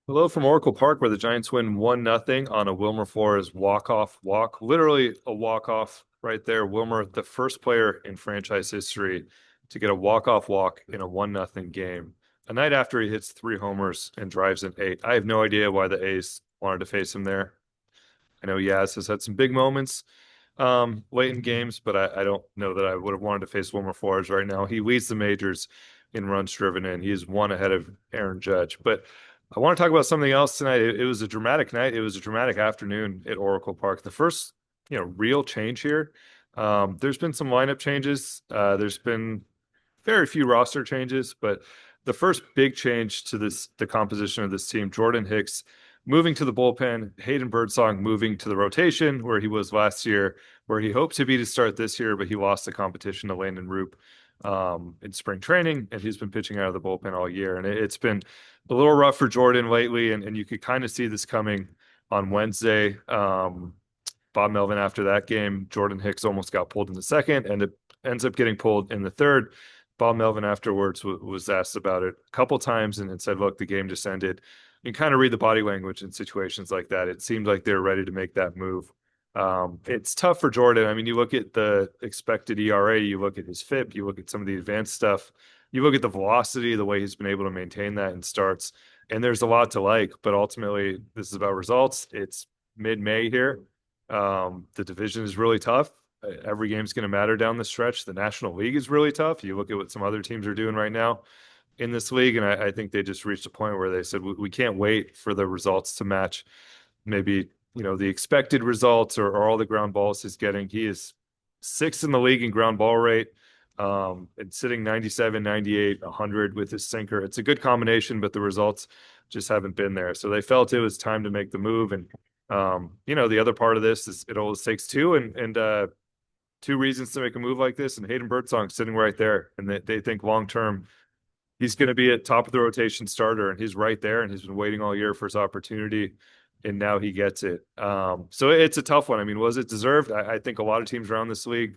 Hello from Oracle Park, where the Giants win 1-0 on a Wilmer Flores walk-off walk. Literally a walk-off right there. Wilmer, the first player in franchise history to get a walk-off walk in a 1-0 game. A night after he hits 3 homers and drives in 8. I have no idea why the A's wanted to face him there. I know Yaz has had some big moments late in games, but I don't know that I would have wanted to face Wilmer Flores right now. He leads the majors in runs driven in. He is one ahead of Aaron Judge. But I want to talk about something else tonight. It was a dramatic night. It was a dramatic afternoon at Oracle Park. The first, real change here. There's been some lineup changes. There's been very few roster changes, but the first big change to the composition of this team, Jordan Hicks moving to the bullpen, Hayden Birdsong moving to the rotation where he was last year, where he hoped to be to start this year, but he lost the competition to Landon Roop in spring training, and he's been pitching out of the bullpen all year. And it's been a little rough for Jordan lately, and you could kind of see this coming on Wednesday. Bob Melvin, after that game, Jordan Hicks almost got pulled in the second, and it ends up getting pulled in the third. Bob Melvin afterwards was asked about it a couple times and said, look, the game just ended. You can kind of read the body language in situations like that. It seemed like they're ready to make that move. It's tough for Jordan. I mean, you look at the expected ERA, you look at his FIP, you look at some of the advanced stuff, you look at the velocity, the way he's been able to maintain that in starts, and there's a lot to like, but ultimately this is about results. It's mid-May here. The division is really tough. Every game's going to matter down the stretch. The National League is really tough. You look at what some other teams are doing right now in this league, and I think they just reached a point where they said we can't wait for the results to match maybe the expected results or all the ground balls he's getting. He is sixth in the league in ground ball rate, and sitting 97, 98, 100 with his sinker. It's a good combination, but the results just haven't been there. So they felt it was time to make the move. And the other part of this is it always takes two, and two reasons to make a move like this. And Hayden Birdsong sitting right there, and they think long term he's going to be a top of the rotation starter, and he's right there, and he's been waiting all year for his opportunity, and now he gets it. So it's a tough one. I mean, was it deserved? I think a lot of teams around this league,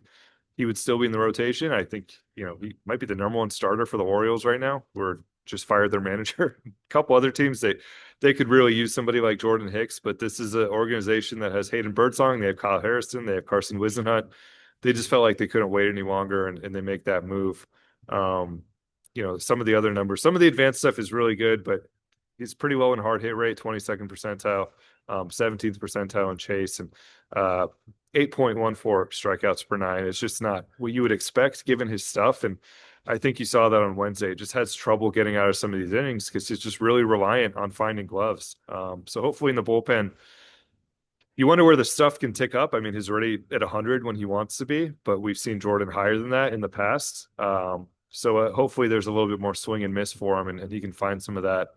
he would still be in the rotation. I think, he might be the number one starter for the Orioles right now. We're just fired their manager. A couple other teams, they could really use somebody like Jordan Hicks, but this is an organization that has Hayden Birdsong, they have Kyle Harrison, they have Carson Wisenhunt. They just felt like they couldn't wait any longer, and they make that move. Some of the other numbers, some of the advanced stuff is really good, but he's pretty low in hard hit rate, 22nd percentile, 17th percentile in chase, and 8.14 strikeouts per nine. It's just not what you would expect given his stuff. And I think you saw that on Wednesday. Just has trouble getting out of some of these innings because he's just really reliant on finding gloves. So hopefully in the bullpen, you wonder where the stuff can tick up. I mean, he's already at 100 when he wants to be, but we've seen Jordan higher than that in the past. So hopefully there's a little bit more swing and miss for him, and he can find some of that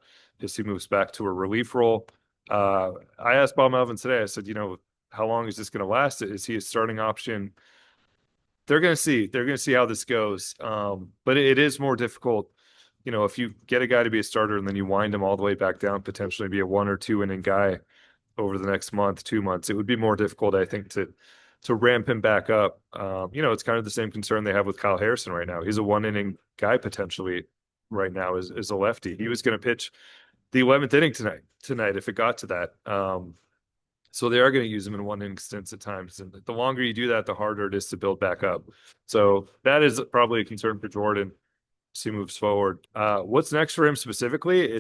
as he moves back to a relief role. I asked Bob Melvin today, I said, how long is this going to last? Is he a starting option? They're going to see. They're going to see how this goes. But it is more difficult, if you get a guy to be a starter and then you wind him all the way back down, potentially be a 1 or 2 inning guy over the next month, 2 months. It would be more difficult, I think, to ramp him back up. It's kind of the same concern they have with Kyle Harrison right now. He's a 1 inning guy potentially right now as a lefty. He was going to pitch the 11th inning tonight if it got to that. So they are going to use him in 1 inning stints at times. And the longer you do that, the harder it is to build back up. So that is probably a concern for Jordan as he moves forward. What's next for him specifically?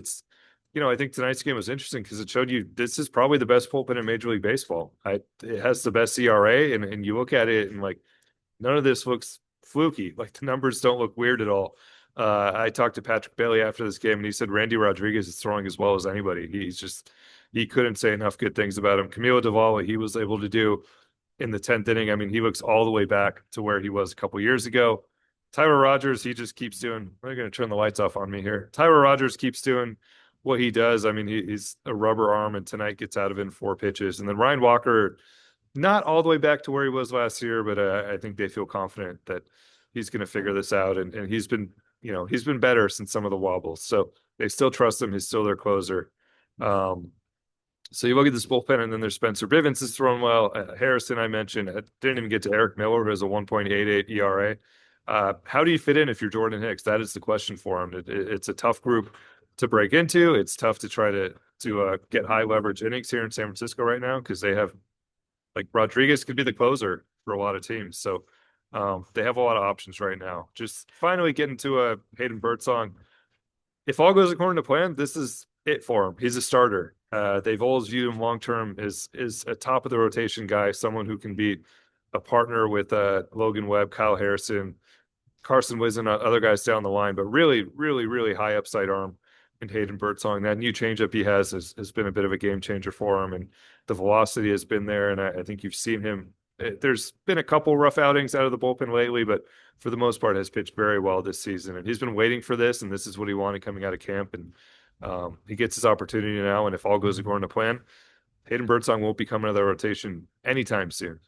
I think tonight's game was interesting because it showed you this is probably the best bullpen in Major League Baseball. It has the best ERA, and you look at it and none of this looks fluky. Like the numbers don't look weird at all. I talked to Patrick Bailey after this game, and he said Randy Rodriguez is throwing as well as anybody. He couldn't say enough good things about him. Camilo Duvall, what he was able to do in the 10th inning. I mean, he looks all the way back to where he was a couple years ago. Tyler Rogers, he just keeps doing. They're going to turn the lights off on me here. Tyler Rogers keeps doing what he does. I mean, he's a rubber arm, and tonight gets out of it in 4 pitches. And then Ryan Walker, not all the way back to where he was last year, but I think they feel confident that he's going to figure this out. And he's been, he's been better since some of the wobbles. So they still trust him. He's still their closer. So you look at this bullpen, and then there's Spencer Bivens is throwing well. Harrison, I mentioned. I didn't even get to Eric Miller, who has a 1.88 ERA. How do you fit in if you're Jordan Hicks? That is the question for him. It's a tough group to break into. It's tough to try to to get high leverage innings here in San Francisco right now because they have like Rodriguez could be the closer for a lot of teams. So they have a lot of options right now. Just finally getting to a Hayden Birdsong. If all goes according to plan, this is it for him. He's a starter. They've always viewed him long term as a top of the rotation guy, someone who can be a partner with Logan Webb, Kyle Harrison, Carson Wisdom, other guys down the line, but really, really, really high upside arm in Hayden Birdsong. That new changeup he has been a bit of a game changer for him, and the velocity has been there. And I think you've seen him. There's been a couple rough outings out of the bullpen lately, but for the most part, has pitched very well this season. And he's been waiting for this, and this is what he wanted coming out of camp. And he gets his opportunity now. And if all goes according to plan, Hayden Birdsong won't be coming out of the rotation anytime soon.